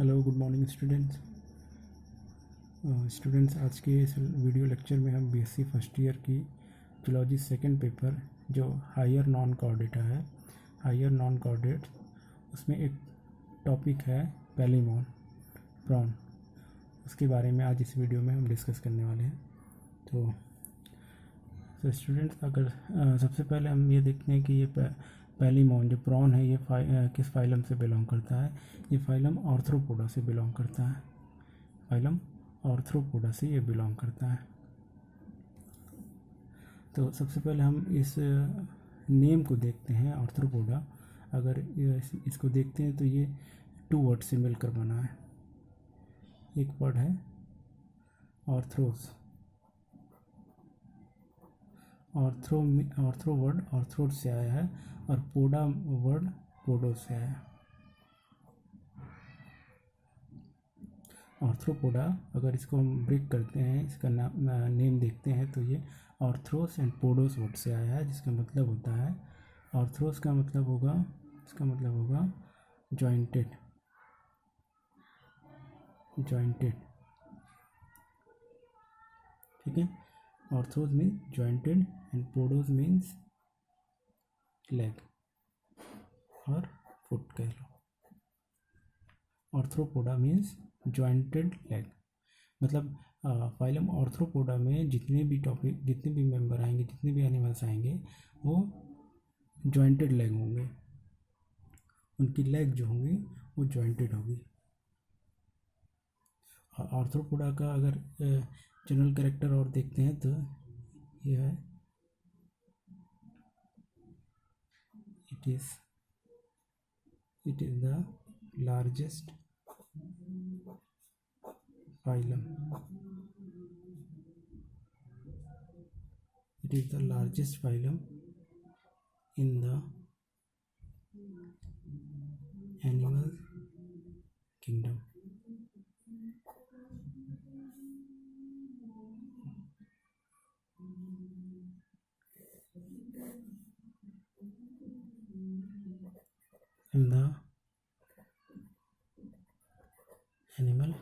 Hello, good morning students. आज के इस वीडियो लेक्चर में हम बीएससी फर्स्ट ईयर की जूलॉजी सेकंड पेपर जो हायर नॉन कॉर्डेटा है, हायर नॉन कॉर्डेट, उसमें एक टॉपिक है पैलीमोन प्रॉन। उसके बारे में आज इस वीडियो में हम डिस्कस करने वाले हैं। तो स्टूडेंट्स, अगर सबसे पहले हम ये देखते हैं कि ये पैलीमोन जो प्रॉन है ये किस फाइलम से बिलोंग करता है। ये फाइलम आर्थ्रोपोडा से बिलोंग करता है। फाइलम आर्थ्रोपोडा से ये बिलोंग करता है। तो सबसे पहले हम इस नेम को देखते हैं, आर्थ्रोपोडा। अगर इसको देखते हैं तो ये 2 वर्ड से मिलकर बना है। एक वर्ड है आर्थ्रोस, आर्थ्रो वर्ड आर्थ्रोड से आया है, और पोडा वर्ड पोडो से आया है। आर्थ्रोपोडा, अगर इसको हम ब्रेक करते हैं, इसका नेम देखते हैं तो ये आर्थ्रोस एंड पोडोस वर्ड से आया है, जिसका मतलब होता है आर्थ्रोस का मतलब होगा, इसका मतलब होगा जॉइंटेड, ठीक है। Arthros means jointed and podos means leg और फुट कह लो। आर्थ्रोपोडा मीन्स जॉइंटेड लेग, मतलब फाइलम आर्थ्रोपोडा में जितने भी मेंबर आएंगे, जितने भी एनिमल्स आएंगे, वो जॉइंटेड लेग होंगे। उनकी लेग जो होंगी वो जॉइंटेड होगी। आर्थ्रोपोडा का अगर जनरल कैरेक्टर और देखते हैं तो यह है, it is the largest phylum. It is the largest phylum in the animal kingdom. In the animal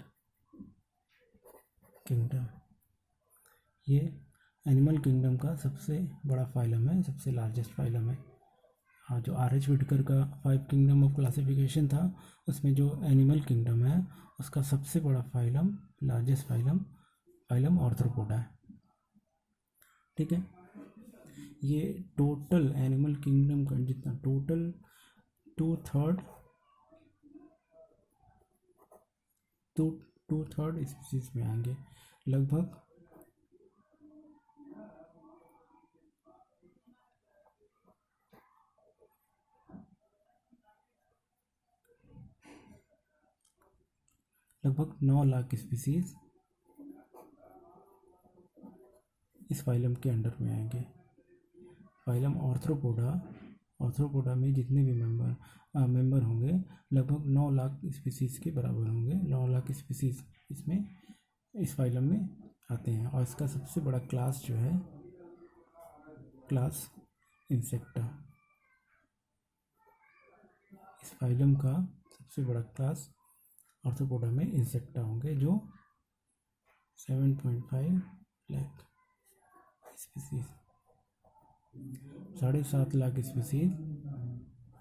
kingdom, ये एनिमल किंगडम का सबसे बड़ा फाइलम है, सबसे लार्जेस्ट फाइलम है। हाँ, जो R.H. विटकर का 5 किंगडम ऑफ क्लासिफिकेशन था, उसमें जो एनिमल किंगडम है उसका सबसे बड़ा फाइलम, लार्जेस्ट फाइलम आर्थ्रोपोडा है, ठीक है। ये टोटल एनिमल किंगडम का जितना टोटल 2/3 स्पीसीज में आएंगे। लगभग लगभग 9 लाख स्पीसीज इस फाइलम के अंडर में आएंगे। फाइलम आर्थ्रोपोडा में जितने भी मेंबर होंगे लगभग 9 लाख स्पीसीज के बराबर होंगे। 9 लाख स्पीसीज इसमें इस फाइलम में आते हैं। और इसका सबसे बड़ा क्लास जो है, क्लास इंसेक्टा। इस फाइलम का सबसे बड़ा क्लास आर्थ्रोपोडा में इंसेक्टा होंगे, जो 7.5 लाख स्पीसीज, 7.5 लाख स्पीसीज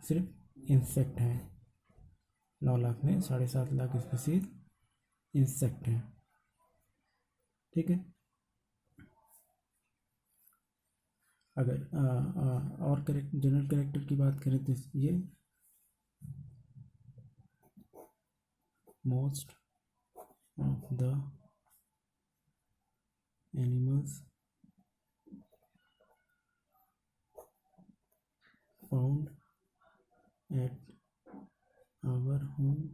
सिर्फ इंसेक्ट हैं। 9 लाख में 7.5 लाख स्पीसीज इंसेक्ट हैं, ठीक है। अगर और जनरल कैरेक्टर की बात करें तो ये most of the animals found at our home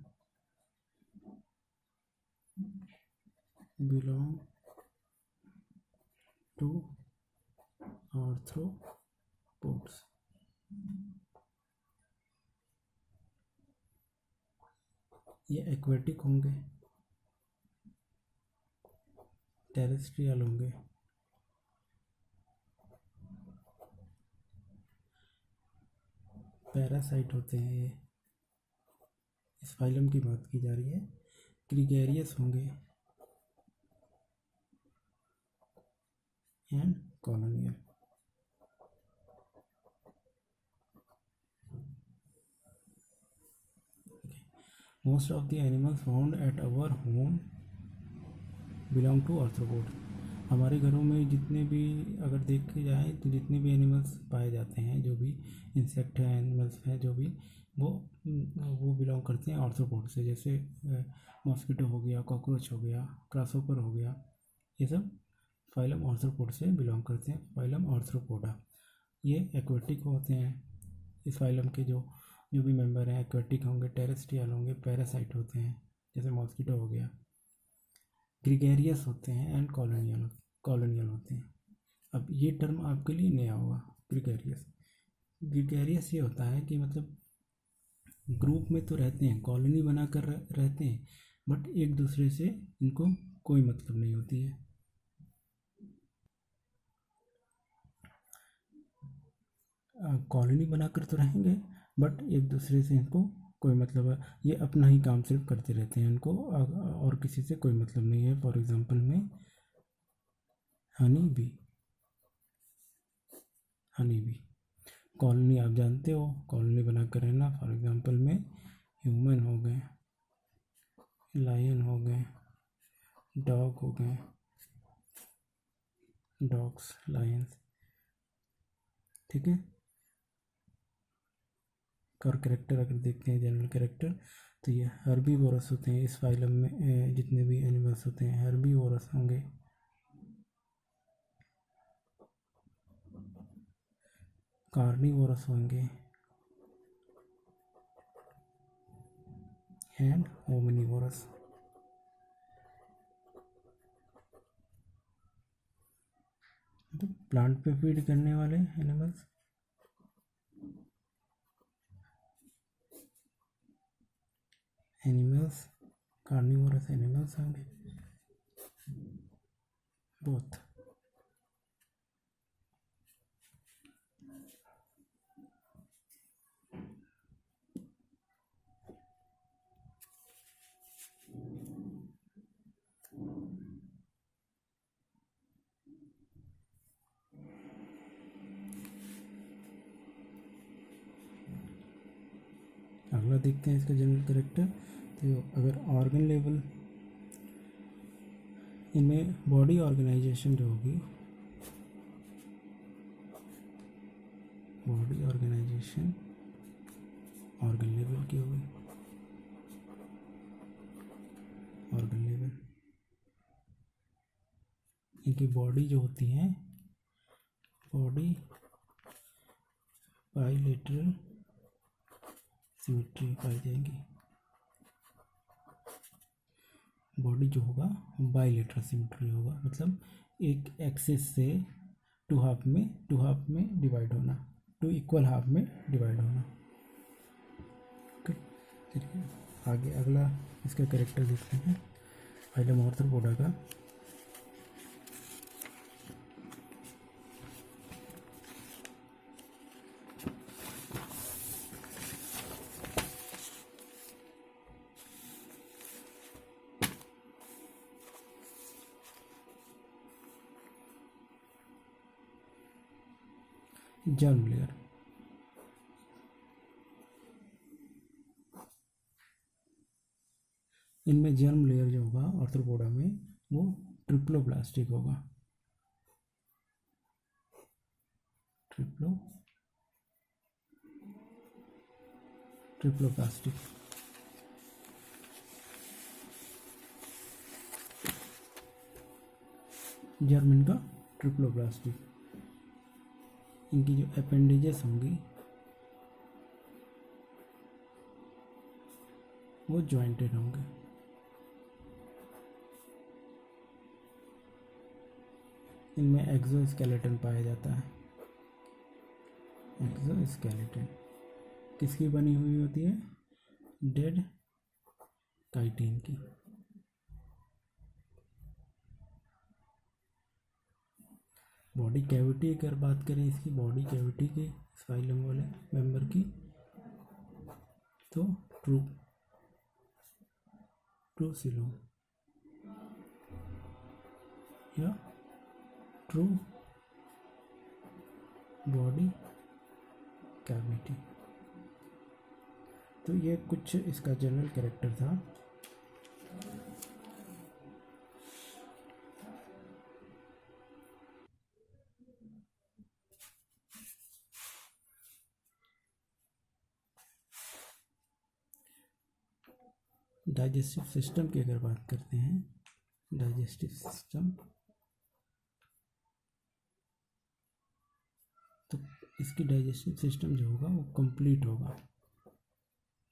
belong to arthropods. ये एक्वेटिक होंगे, टेरेस्ट्रियल होंगे, पैरासाइट होते हैं ये, इस फाइलम की बात की जा रही है। ग्रीगेरियस होंगे and colonial. Most of the animals found at our home belong to arthropod. हमारे घरों में जितने भी अगर देखे जाए तो जितने भी एनिमल्स पाए जाते हैं, जो भी इंसेक्ट हैं, एनिमल्स हैं, जो भी वो बिलोंग करते हैं आर्थ्रोपोड से। जैसे मॉस्किटो हो गया, कॉकरोच हो गया, ग्रासहोपर हो गया, ये सब फाइलम आर्थ्रोपोड से बिलोंग करते हैं। फाइलम आर्थ्रोपोडा ये एक्वेटिक होते हैं। इस फाइलम के जो जो भी मेंबर हैं एक्वेटिक होंगे, टेरेस्ट्रियल होंगे, पैरासाइट होते हैं जैसे मॉस्किटो हो गया। ग्रीगेरियस होते हैं एंड कॉलोनियल होते हैं। अब ये टर्म आपके लिए नया होगा, ग्रीगेरियस। ग्रीगेरियस ये होता है कि मतलब ग्रुप में तो रहते हैं, कॉलोनी बनाकर रहते हैं, बट एक दूसरे से इनको कोई मतलब नहीं होती है। कॉलोनी बनाकर तो रहेंगे बट एक दूसरे से इनको कोई मतलब है, ये अपना ही काम सिर्फ करते रहते हैं, इनको और किसी से कोई मतलब नहीं है। फॉर एग्जांपल में हनी बी कॉलोनी आप जानते हो, कॉलोनी बनाकर रहना। फॉर एग्जांपल में ह्यूमन हो गए, लायन हो गए, डॉग हो गए, डॉग्स, लायंस, ठीक है। और कैरेक्टर अगर देखते हैं जनरल कैरेक्टर, तो ये हर्बीवोरस होते हैं। इस फाइलम में जितने भी एनिमल्स होते हैं हर्बीवोरस होंगे। कार्निवोरस होंगे एंड ओमनिवोरस। तो प्लांट पे फीड करने वाले एनिमल्स कार्निवोरस एनिमल्स होंगे बोथ। अगला देखते हैं इसका जनरल कैरेक्टर। तो अगर ऑर्गन लेवल, इनमें बॉडी ऑर्गेनाइजेशन जो होगी, बॉडी ऑर्गेनाइजेशन ऑर्गन लेवल की होगी। ऑर्गन लेवल इनकी बॉडी जो होती है, बॉडी बाइलेटरल सिमेट्री पाई जाएगी। बॉडी जो होगा बाइलेटरल सिमेट्री होगा, मतलब एक एक्सिस से टू हाफ में डिवाइड होना, टू इक्वल हाफ में डिवाइड होना। ओके, ठीक है। आगे अगला इसका कैरेक्टर देखते हैं फाइलम आर्थ्रोपोडा का। जर्म लेयर, इनमें जर्म लेयर जो होगा आर्थ्रोपोडा में वो ट्रिप्लोप्लास्टिक होगा। ट्रिप्लोप्लास्टिक जर्म इनका ट्रिप्लोप्लास्टिक। इनकी जो अपेंडेजेस होंगी वो जॉइंटेड होंगे। इनमें एक्सोस्केलेटन पाया जाता है। एक्सोस्केलेटन किसकी बनी हुई होती है? डेड काइटिन की। बॉडी कैविटी अगर बात करें इसकी, बॉडी कैविटी के फाइलम वाले मेंबर की, तो ट्रू सिलोम या ट्रू बॉडी कैविटी। तो ये कुछ इसका जनरल कैरेक्टर था। डाइजेस्टिव सिस्टम की अगर बात करते हैं, डाइजेस्टिव सिस्टम, तो इसकी डाइजेस्टिव सिस्टम जो होगा वो कंप्लीट होगा,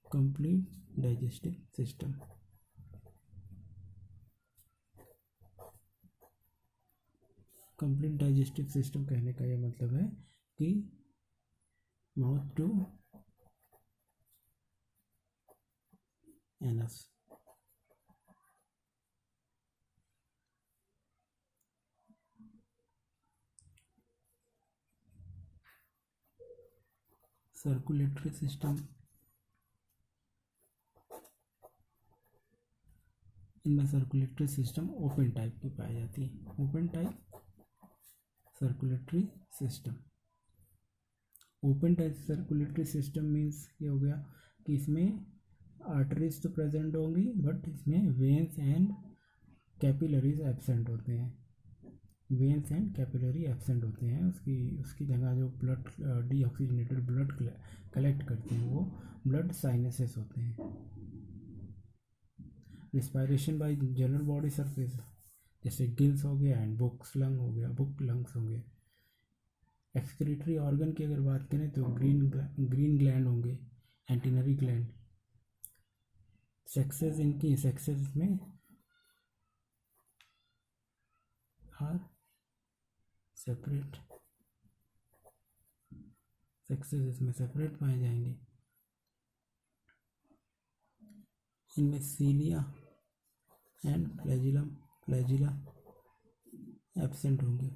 complete digestive system. Complete digestive system कहने का ये मतलब है कि mouth to anus, circulatory system, इनमें सर्कुलेटरी सिस्टम ओपन टाइप की पाई जाती है, open type circulatory system. Open type circulatory system means ये हो गया कि इसमें आर्टरीज तो प्रेजेंट होंगी बट इसमें वेन्स एंड कैपिलरीज एब्सेंट होते हैं, वेन्स एंड कैपिलरी एब्सेंट होते हैं। उसकी जगह जो ब्लड डीऑक्सीजनेटेड ब्लड कलेक्ट करते हैं वो ब्लड साइनसेस होते हैं। Respiration bye general body surface, जैसे गिल्स हो गया एंड बुक्स लंग हो गया, बुक लंग्स होंगे। एक्सक्रीटरी ऑर्गन की अगर बात करें तो ग्रीन ग्लैंड होंगे, एंटीनरी ग्लैंड। सेक्सेस इनकी, सेक्सेस में आर सेपरेट, सेक्सेस इसमें सेपरेट पाए जाएंगे। इनमें सीलिया एंड फ्लैजिला एब्सेंट होंगे।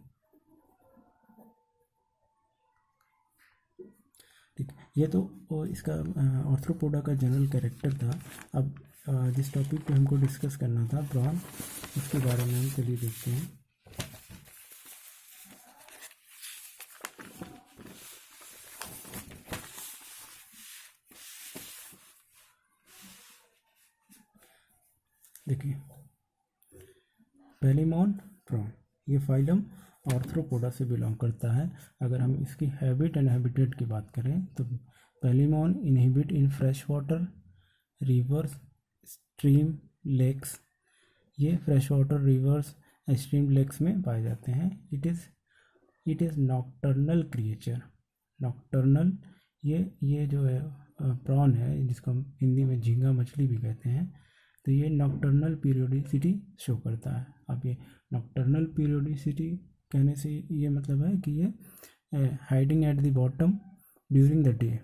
ठीक, ये तो इसका ऑर्थ्रोपोडा का जनरल कैरेक्टर था। अब जिस टॉपिक पे हमको डिस्कस करना था प्रॉन, उसके बारे में हम चलिए देखते हैं। देखिए, पेलिमॉन प्रॉन, ये फाइलम ऑर्थ्रोपोडा से बिलोंग करता है। अगर हम इसकी हैबिट एंड हैबिटेट की बात करें तो Palaemon inhabit in fresh water, rivers, stream, lakes. ये fresh water, rivers, stream, lakes में पाए जाते हैं। It is nocturnal creature. Nocturnal, ये जो है प्रॉन है, जिसको हम हिंदी में झींगा मछली भी कहते हैं, तो ये नॉक्टर्नल पीरियोडिसिटी शो करता है। अब ये नॉक्टर्नल पीरियोडिसिटी कहने से ये मतलब है कि ये hiding at the bottom during the day,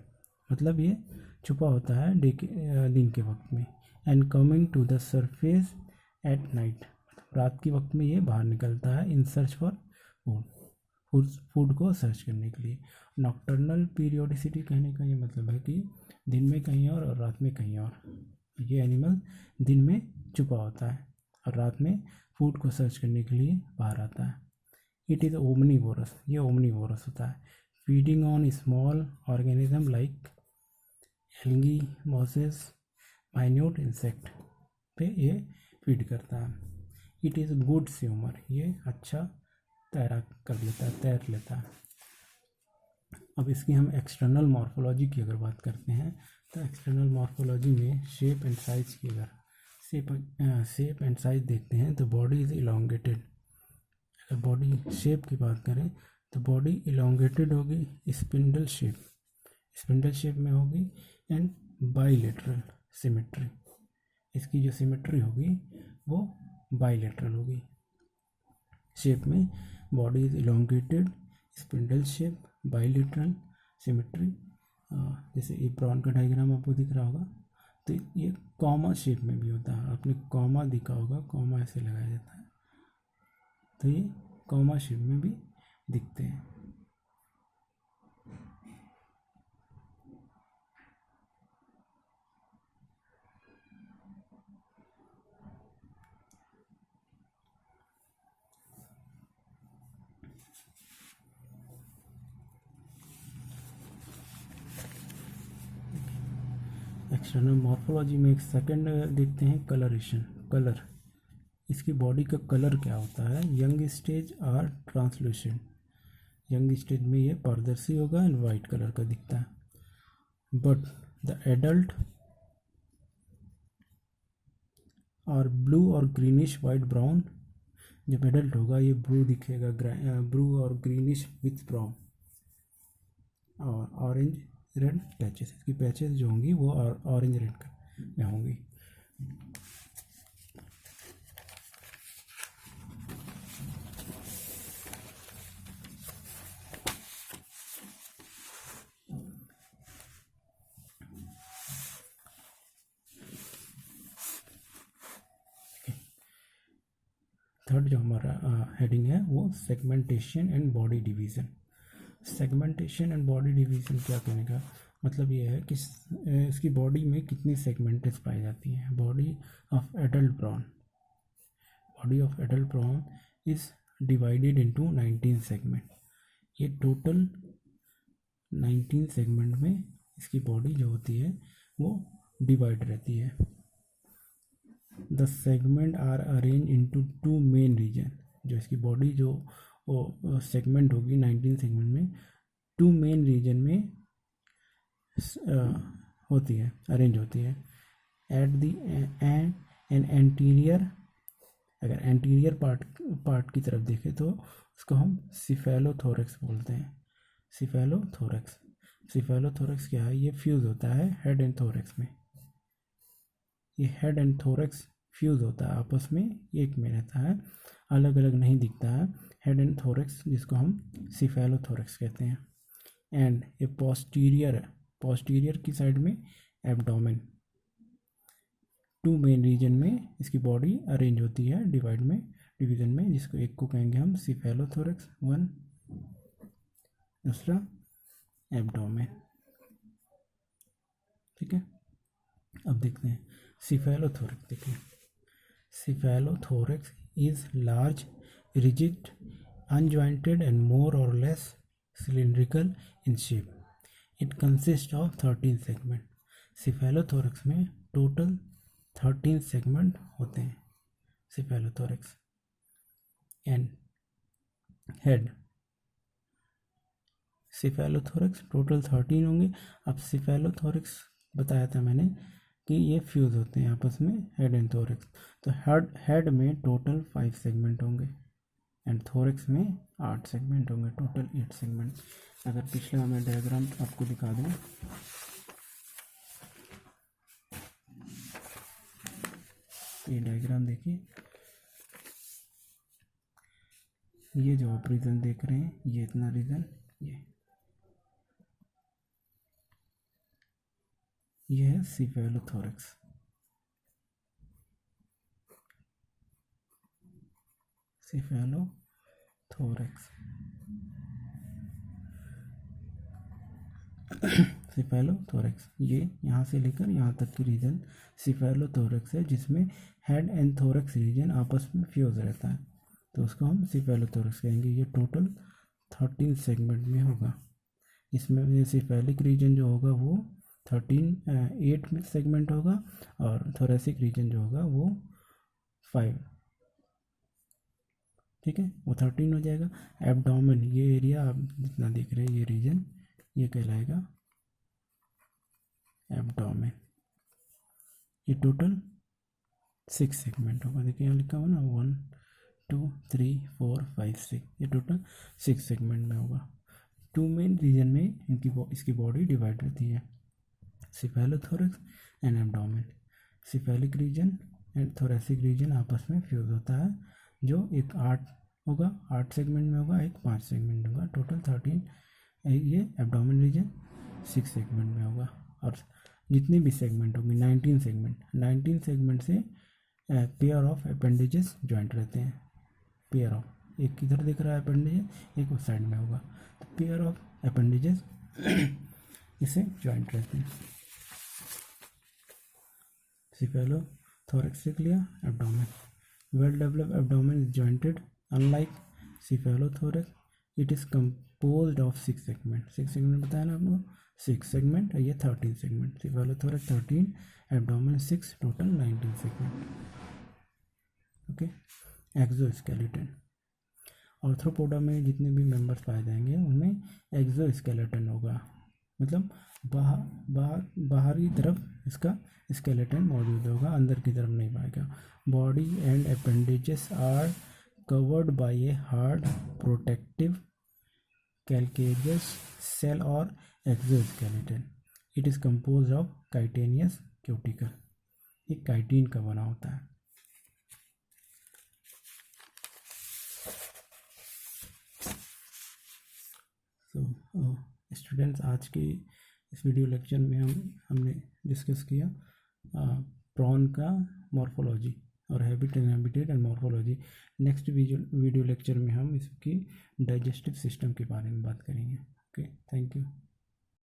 मतलब ये छुपा होता है दिन के वक्त में, and coming to the surface at night, रात के वक्त में ये बाहर निकलता है इन सर्च फॉर फूड को सर्च करने के लिए। नॉक्टर्नल पीरियोडिसिटी कहने का ये मतलब है कि दिन में कहीं और रात में कहीं और। ये एनिमल दिन में छुपा होता है और रात में फूड को सर्च करने के लिए बाहर आता है। इट इज़ ओमनीवोरस, ये ओमनीवोरस होता है, feeding on small organism like algae, mosses, minute insect पे ये फीड करता है। इट इज़ गुड स्विमर, ये अच्छा तैराक कर लेता है, तैर लेता है। अब इसकी हम एक्सटर्नल मॉर्फोलॉजी की अगर बात करते हैं तो एक्सटर्नल मॉर्फोलॉजी में शेप एंड साइज की अगर शेप एंड साइज देखते हैं तो बॉडी इज़ इलोंगेटेड। अगर बॉडी शेप की बात करें तो बॉडी इलोंगेटेड होगी, स्पिंडल शेप में होगी, एंड बाइलेटरल सिमेट्री, इसकी जो सिमेट्री होगी वो बाइलेटरल होगी। शेप में body is elongated, spindle shape, bilateral symmetry. जैसे ये प्रॉन का डायग्राम आपको दिख रहा होगा तो ये कॉमा शेप में भी होता है, आपने कॉमा दिखा होगा, कॉमा ऐसे लगाया जाता है, तो ये कॉमा शेप में भी दिखते हैं। एक्सटर्नल मॉर्फोलॉजी में एक सेकंड देखते हैं, कलरेशन। कलर, इसकी बॉडी का कलर क्या होता है? यंग स्टेज और ट्रांसलूसेंट। यंग स्टेज में ये पारदर्शी होगा एंड वाइट कलर का दिखता है, बट द एडल्ट और ब्लू और ग्रीनिश वाइट ब्राउन। जब एडल्ट होगा ये ब्लू दिखेगा, ब्लू और ग्रीनिश विथ ब्राउन और ऑरेंज रेड पैचेस। इसकी पैचेस जो होंगी वो ऑरेंज रेड में होंगी। थर्ड जो हमारा हेडिंग है वो segmentation and body division. Segmentation and body division क्या कहने का मतलब ये है कि इसकी बॉडी में कितनी सेगमेंटेज पाई जाती हैं। Body of adult prawn, body of adult prawn is divided into 19 segment. ये टोटल 19 सेगमेंट में इसकी बॉडी जो होती है वो डिवाइड रहती है। The segment are arrange into 2 main region. जो इसकी बॉडी जो वो सेगमेंट होगी 19 सेगमेंट में 2 मेन रीजन में होती है, अरेंज होती है। एट दी एन एंटीरियर, अगर एंटीरियर पार्ट की तरफ देखें तो उसको हम सिफेलोथोरैक्स बोलते हैं। सिफेलोथोरैक्स, सिफेलोथोरैक्स क्या है? ये फ्यूज़ होता है हेड एंड थोरैक्स में। ये हेड एंड थोरैक्स फ्यूज़ होता है आपस में, एक में रहता है, अलग अलग नहीं दिखता है। हेड एंड थोरैक्स जिसको हम सिफेलोथोरैक्स कहते हैं। एंड ये पोस्टीरियर की साइड में एब्डोमेन। 2 मेन रीजन में इसकी बॉडी अरेंज होती है डिवीजन में, जिसको एक को कहेंगे हम सिफेलोथोरैक्स 1, दूसरा एब्डोमेन। ठीक है, अब देखते हैं सिफेलोथोरैक्स। देखिए, cephalothorax is large, rigid, unjointed and more or less cylindrical in shape. It consists of 13 segment. Cephalothorax में टोटल 13 सेगमेंट होते हैं cephalothorax. And head, cephalothorax total 13 होंगे। अब सिफेलोथोरैक्स बताया था मैंने कि ये फ्यूज़ होते हैं आपस में हेड एंड थोरैक्स। तो हेड में टोटल 5 सेगमेंट होंगे एंड थोरैक्स में 8 सेगमेंट होंगे, टोटल 8 सेगमेंट। अगर पिछला मैं डायग्राम आपको दिखा दूँ, ये डायग्राम देखिए, ये जो आप रीजन देख रहे हैं, ये इतना रीजन, ये है सिफेलोथोरैक्स। सिफेलोथोरैक्स सिफेलोथोरैक्स, ये यहाँ से लेकर यहाँ तक की रीजन सिफेलोथोरैक्स है, जिसमें हेड एंड थोरैक्स रीजन आपस में फ्यूज रहता है, तो उसको हम सिफेलोथोरैक्स कहेंगे। ये टोटल 13 सेगमेंट में होगा। इसमें सिफेलिक रीजन जो होगा वो 8 में सेगमेंट होगा और थोरेसिक रीजन जो होगा वो 5। ठीक है, वो 13 हो जाएगा। एब्डोमेन, ये एरिया आप जितना देख रहे हैं, ये रीजन, ये कहलाएगा एब्डोमेन। ये टोटल 6 सेगमेंट होगा। देखिए यहाँ लिखा हुआ ना 1 2 3 4 5 6, ये टोटल 6 सेगमेंट में होगा। 2 मेन रीजन में इसकी बॉडी डिवाइड रहती है, cephalothorax and abdomen. Cephalic region and thoracic region आपस में फ्यूज होता है, जो एक 8 होगा, 8 सेगमेंट में होगा, एक 5 सेगमेंट होगा, टोटल 13। ये एब्डोमेन रीजन 6 सेगमेंट में होगा। और जितनी भी सेगमेंट होंगी 19 सेगमेंट से पेयर ऑफ अपेंडेजेस ज्वाइंट रहते हैं। पेयर ऑफ, एक किधर दिख रहा है अपेंडेजेस, एक उस साइड में होगा, तो पेयर ऑफ अपेंडेजेस इसे ज्वाइंट रहते हैं। सिफेलोथोरैक्स सीख लिया। Abdomen, well developed abdomen is jointed, unlike cephalothorax it is composed of 6 segment. 6 segment बताया ना आपको, 6 सेगमेंट, ये 13 segment, cephalothorax 13, abdomen 6, total 19 segment. Okay, exoskeleton, arthropoda में जितने भी मेंबर्स पाए जाएंगे उनमें एक्सोस्केलेटन होगा, मतलब बाहरी तरफ इसका स्केलेटन मौजूद होगा, अंदर की तरफ नहीं पाएगा। Body and appendages are covered by a hard protective calcareous shell और exoskeleton. It is compose of chitinous cuticle, ये काइटिन का बना होता है। स्टूडेंट्स, आज के इस वीडियो लेक्चर में हमने डिस्कस किया प्रॉन का मॉर्फोलॉजी और habit and habitat and morphology. Next video lecture में हम इसकी डाइजेस्टिव सिस्टम के बारे में बात करेंगे। Okay, thank you.